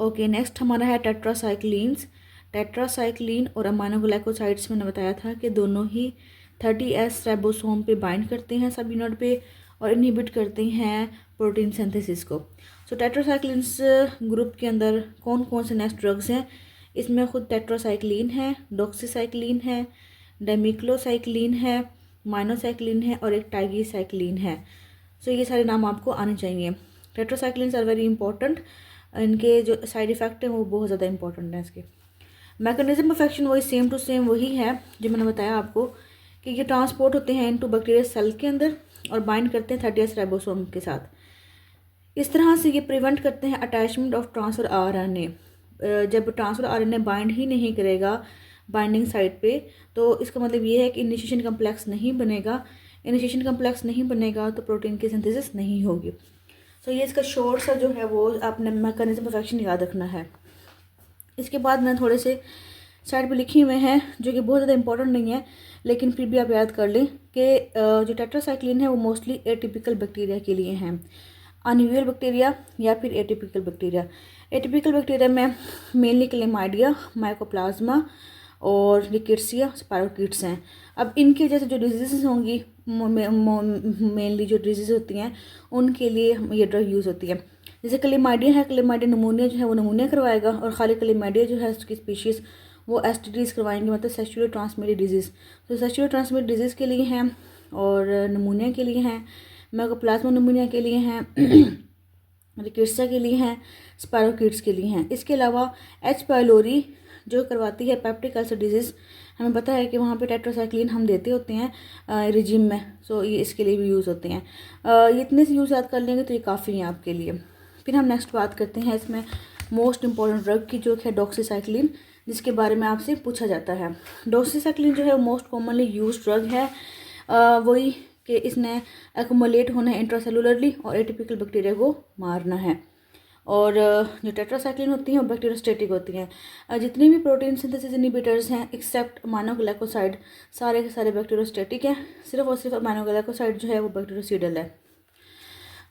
Okay, next हमारा है tetracyclines. Tetracycline और अमाइनोग्लाइकोसाइड्स मैंने बताया था कि दोनों ही 30S राइबोसोम पे बाइंड करते हैं सब यूनिट पे और इनहिबिट करते हैं प्रोटीन सिंथेसिस को। सो टेट्रासाइक्लिन्स ग्रुप के अंदर कौन कौन से नेक्स्ट ड्रग्स हैं? इसमें खुद टेट्रासाइक्लिन है, डॉक्सीसाइक्लिन है, डेमिक्लोसाइक्लिन है, माइनोसाइक्लिन है और एक टाइगीसाइक्लिन है। सो ये सारे नाम आपको आने चाहिए। टेट्रासाइक्लिन्स आर वेरी इंपॉर्टेंट, इनके जो साइड इफ़ेक्ट हैं वो बहुत ज़्यादा इंपॉर्टेंट हैं। इसके मैकेनिज्म ऑफ एक्शन वही सेम टू सेम वही है जो मैंने बताया आपको कि ये ट्रांसपोर्ट होते हैं इनटू बैक्टीरिया सेल के अंदर और बाइंड करते हैं 30S राइबोसोम के साथ। इस तरह से ये प्रिवेंट करते हैं अटैचमेंट ऑफ ट्रांसफर आरएनए। जब ट्रांसफर आरएनए बाइंड ही नहीं करेगा बाइंडिंग साइट पे तो इसका मतलब ये है कि इनिशिएशन कम्प्लेक्स नहीं बनेगा। इनिशिएशन कम्प्लेक्स नहीं बनेगा तो प्रोटीन की सिंथेसिस नहीं होगी। तो ये इसका शॉर्ट सा जो है वो आपने मैकेनिज्म ऑफ एक्शन याद रखना है। इसके बाद मैंने थोड़े से साइड पे लिखे हुए हैं जो कि बहुत ज़्यादा इंपॉर्टेंट नहीं है लेकिन फिर भी आप याद कर लें कि जो टेट्रासाइक्लिन है वो मोस्टली एटिपिकल बैक्टीरिया के लिए हैं, अनयूजुअल बैक्टीरिया या फिर एटिपिकल बैक्टीरिया। एटिपिकल बैक्टीरिया में मेनली क्लेमाइडिया, माइकोप्लाज्मा और रिकेट्सिया, स्पायरोकीट्स हैं। अब इनकी जैसे जो डिजीज़ होंगी मेनली जो डिजीज़ होती हैं उनके लिए ये ड्रग यूज़ होती है। जैसे क्लेमाइडिया है, क्लेमाइडिया नमूनिया जो है वो नमूनिया करवाएगा और खाली क्लेमाइडिया जो है उसकी स्पीशीज़ वो एसटीडीज़ करवाएंगे, मतलब सेक्सुअली ट्रांसमिटेड डिजीज़। तो सेक्सुअली ट्रांसमिटेड डिजीज़ के लिए हैं और नमूनिया के लिए हैं, माइकोप्लाज्मा नमूनिया के लिए हैं, रिकेट्सिया के लिए हैं, स्पायरोकीट्स के लिए हैं। इसके अलावा एच पाइलोरी जो करवाती है पेप्टिक अल्सर डिजीज़, हमें पता है कि वहाँ पे टेट्रासाइक्लिन हम देते होते हैं रिजिम में। सो ये इसके लिए भी यूज़ होते हैं। ये इतने से यूज़ याद कर लेंगे तो ये काफ़ी हैं आपके लिए। फिर हम नेक्स्ट बात करते हैं इसमें मोस्ट इंपॉर्टेंट ड्रग की जो है डॉक्सीसाइक्लिन, जिसके बारे में आपसे पूछा जाता है। डॉक्सीसाइक्लिन जो है वो मोस्ट कॉमनली यूज ड्रग है। वही कि इसने एक्युमुलेट होना है इंट्रासेलुलरली और एटिपिकल बैक्टीरिया को मारना है। और जो टेट्रासाइक्लिन होती हैं वो बैक्टीरियोस्टेटिक होती हैं। जितनी भी प्रोटीन सिंथेसिस इनहिबिटर्स हैं एक्सेप्ट अमाइनोग्लाइकोसाइड सारे के सारे बैक्टीरियोस्टेटिक हैं। सिर्फ और सिर्फ अमाइनोग्लाइकोसाइड जो है वो बैक्टीरियोसिडल है।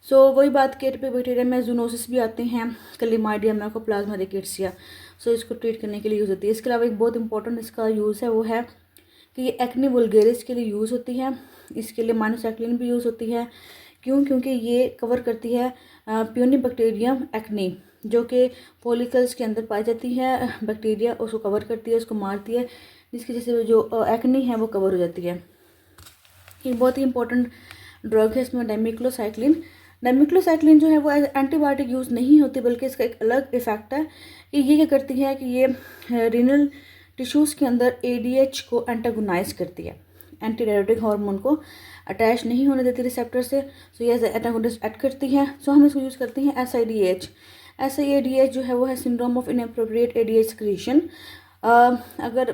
सो वही बात कि एटिपिकल बैक्टीरिया में जूनोसिस भी आते हैं, क्लेमाइडिया, माइकोप्लाज्मा, रिकेट्सिया। सो इसको ट्रीट करने के लिए यूज़ होती है। इसके अलावा एक बहुत इंपॉर्टेंट इसका यूज़ है वो है कि ये एक्ने वुल्गेरिस के लिए यूज़ होती है। इसके लिए माइनोसाइक्लिन भी यूज़ होती है। क्यों? क्योंकि ये कवर करती है प्यूनिबैक्टीरियम एक्ने जो कि फॉलिकल्स के अंदर पाई जाती है बैक्टीरिया, उसको कवर करती है, उसको मारती है, जिसकी वजह से जो एक्ने है वो कवर हो जाती है। ये बहुत ही इंपॉर्टेंट ड्रग है। इसमें डेमिक्लोसाइक्लिन डेमिक्लोसाइक्लिन जो है वो एंटीबायोटिक यूज़ नहीं होती बल्कि इसका एक अलग इफ़ेक्ट है कि ये क्या करती है कि ये रीनल टिश्यूज़ के अंदर एडीएच को एंटागोनाइज करती है, एंटी डायरेटिक हार्मोन को अटैच नहीं होने देती रिसेप्टर से। सो ये एंटागोनिस्ट एक्ट करती है। सो हम इसको यूज़ करते हैं एसआईडीएच। एसआईडीएच जो है वो है syndrome of inappropriate ADH secretion. अगर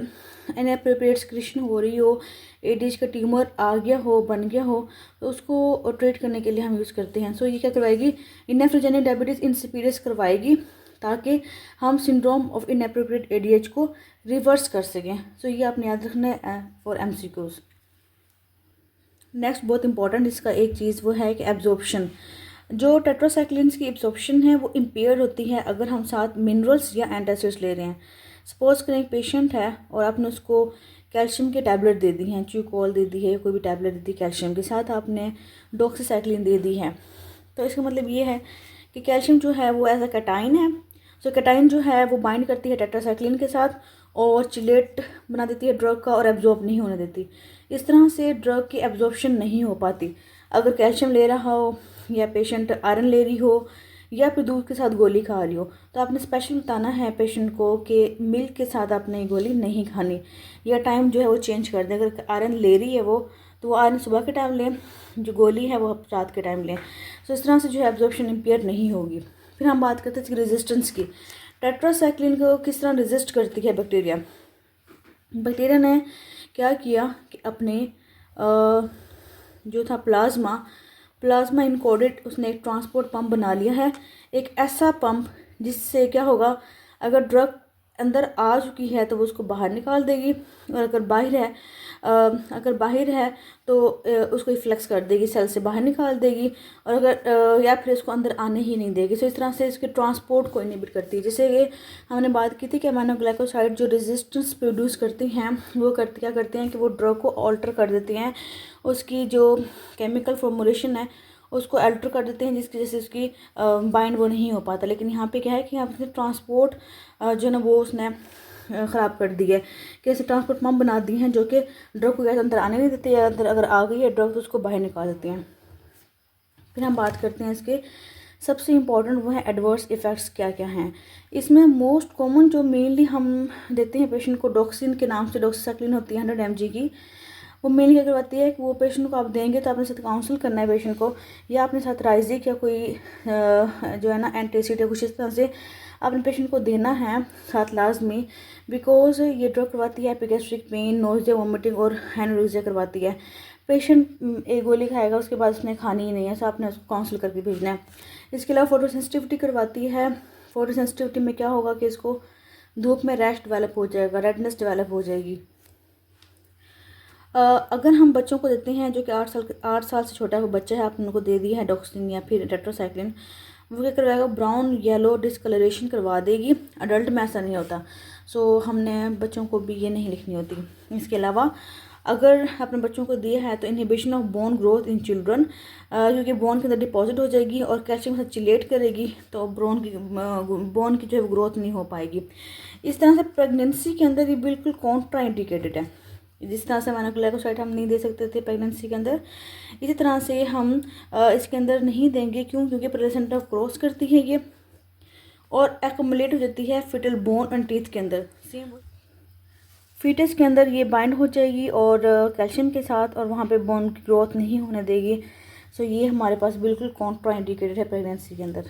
इनएप्रोप्रिएट सक्रीशन हो रही हो, एडीएच का ट्यूमर आ गया हो, बन गया हो, तो उसको ट्रीट करने के लिए हम यूज़ करते हैं। सो ये क्या करवाएगी? इननेफ्रोजेनिक डायबिटीज़ इंसिपिडस करवाएगी ताकि हम सिंड्रोम ऑफ इनएप्रोप्रिएट एडीएच को रिवर्स कर सकें। सो ये आपने याद रखना है फॉर एमसीक्यूज़। नेक्स्ट बहुत इंपॉर्टेंट इसका एक चीज़ वो है कि एब्जॉर्प्शन। जो टेट्रासाइक्लिन्स की एब्जॉर्प्शन है वो इम्पेयर होती है अगर हम साथ मिनरल्स या एंटासिड्स ले रहे हैं। सपोज करें एक पेशेंट है और आपने उसको कैल्शियम की टैबलेट दे दी हैं, च्यूकॉल दे दी है, कोई भी टैबलेट दे दी कैल्शियम के साथ, आपने डॉक्सीसाइक्लिन दे दी है। तो इसका मतलब ये है कि कैल्शियम जो है वो एज अ कैटाइन है। सो कैटाइन जो है वो बाइंड करती है टेट्रासाइक्लिन के साथ और चिलेट बना देती है ड्रग का और एब्जॉर्ब नहीं होने देती। इस तरह से ड्रग की एब्जॉर्प्शन नहीं हो पाती। अगर कैल्शियम ले रहा हो या पेशेंट आयरन ले रही हो या फिर दूध के साथ गोली खा रही हो तो आपने स्पेशल बताना है पेशेंट को कि मिल्क के साथ आपने गोली नहीं खानी या टाइम जो है वो चेंज कर दें। अगर आयरन ले रही है वो तो वो आयरन सुबह के टाइम लें, जो गोली है वो रात के टाइम लें। सो इस तरह से जो है एब्जॉर्प्शन इम्पेयर नहीं होगी। फिर हम बात करते हैं इसकी रेजिस्टेंस की। टेट्रासाइक्लिन को किस तरह रेजिस्ट करती है बैक्टीरिया? बैक्टीरिया ने क्या किया कि अपने जो था प्लाज्मा इनकोडेड उसने एक ट्रांसपोर्ट पंप बना लिया है, एक ऐसा पंप जिससे क्या होगा, अगर ड्रग अंदर आ चुकी है तो वो उसको बाहर निकाल देगी, और अगर बाहर है तो उसको इफ्लेक्स कर देगी, सेल से बाहर निकाल देगी, और अगर या फिर इसको अंदर आने ही नहीं देगी। तो इस तरह से इसके ट्रांसपोर्ट को इनहिबिट करती है। जैसे कि हमने बात की थी कि अमाइनोग्लाइकोसाइड जो रेजिस्टेंस प्रोड्यूस करती हैं वो क्या करते हैं कि वो ड्रग को ऑल्टर कर देती हैं, उसकी जो केमिकल फॉर्मुलेशन है उसको अल्टर कर देते हैं, जिसकी वजह से उसकी बाइंड वो नहीं हो पाता। लेकिन यहाँ पे क्या है कि यहाँ पे ट्रांसपोर्ट जो है ना वो उसने ख़राब कर दी है, कि ऐसे ट्रांसपोर्ट पम्प बना दी हैं जो कि ड्रग को अंदर आने नहीं देते, या अंदर अगर आ गई है ड्रग तो उसको बाहर निकाल देते हैं। फिर हम बात करते हैं इसके सबसे इम्पॉर्टेंट, वो है एडवर्स इफ़ेक्ट्स क्या क्या हैं। इसमें मोस्ट कॉमन जो मेनली हम देते हैं पेशेंट को, डॉक्सिन के नाम से डॉक्सीसाइक्लिन होती है 100 mg की, वो मेनली क्या करवाती है कि वो पेशेंट को आप देंगे तो अपने साथ काउंसिल करना है पेशेंट को, या अपने साथ राइजिक या कोई जो है ना एंटासिड या कुछ इस तरह से अपने पेशेंट को देना है साथ लाजमी, बिकॉज ये ड्रग करवाती है एपिगैस्ट्रिक पेन, नोज़िया, वोमिटिंग और एनोरेक्सिया करवाती है। पेशेंट एक गोली खाएगा उसके बाद उसने खानी ही नहीं है, तो आपने उसको काउंसिल करके भेजना है। इसके अलावा फोटो सेंसिटिविटी करवाती है। फोटो सेंसिटिविटी में क्या होगा कि इसको धूप में रैश डेवलप हो जाएगा, रेडनेस डेवलप हो जाएगी। अगर हम बच्चों को देते हैं जो कि 8 साल से छोटा वो बच्चा है, आपने उनको दे दिया है डॉक्सिन या फिर टेट्रासाइक्लिन, वो क्या करवाएगा, ब्राउन येलो डिस्कलरेशन करवा देगी। अडल्ट में ऐसा नहीं होता, सो हमने बच्चों को भी ये नहीं लिखनी होती। इसके अलावा अगर आपने बच्चों को दिया है तो inhibition of bone growth in children, क्योंकि बोन के अंदर डिपॉजिट हो जाएगी और कैल्शियम से चिलेट करेगी, तो बोन की जो है ग्रोथ नहीं हो पाएगी। इस तरह से प्रेगनेंसी के अंदर ये बिल्कुल कॉन्ट्रा इंडिकेटेड है। जिस तरह से अमाइनोग्लाइकोसाइड हम नहीं दे सकते थे प्रेगनेंसी के अंदर, इसी तरह से हम इसके अंदर नहीं देंगे। क्यों? क्योंकि प्लेसेंटा क्रॉस करती है ये और एक्युमुलेट हो जाती है फिटल बोन एंड टीथ के अंदर। फीटस के अंदर ये बाइंड हो जाएगी और कैल्शियम के साथ, और वहाँ पे बोन की ग्रोथ नहीं होने देगी। सो ये हमारे पास बिल्कुल कॉन्ट्रा इंडिकेटेड है प्रेगनेंसी के अंदर।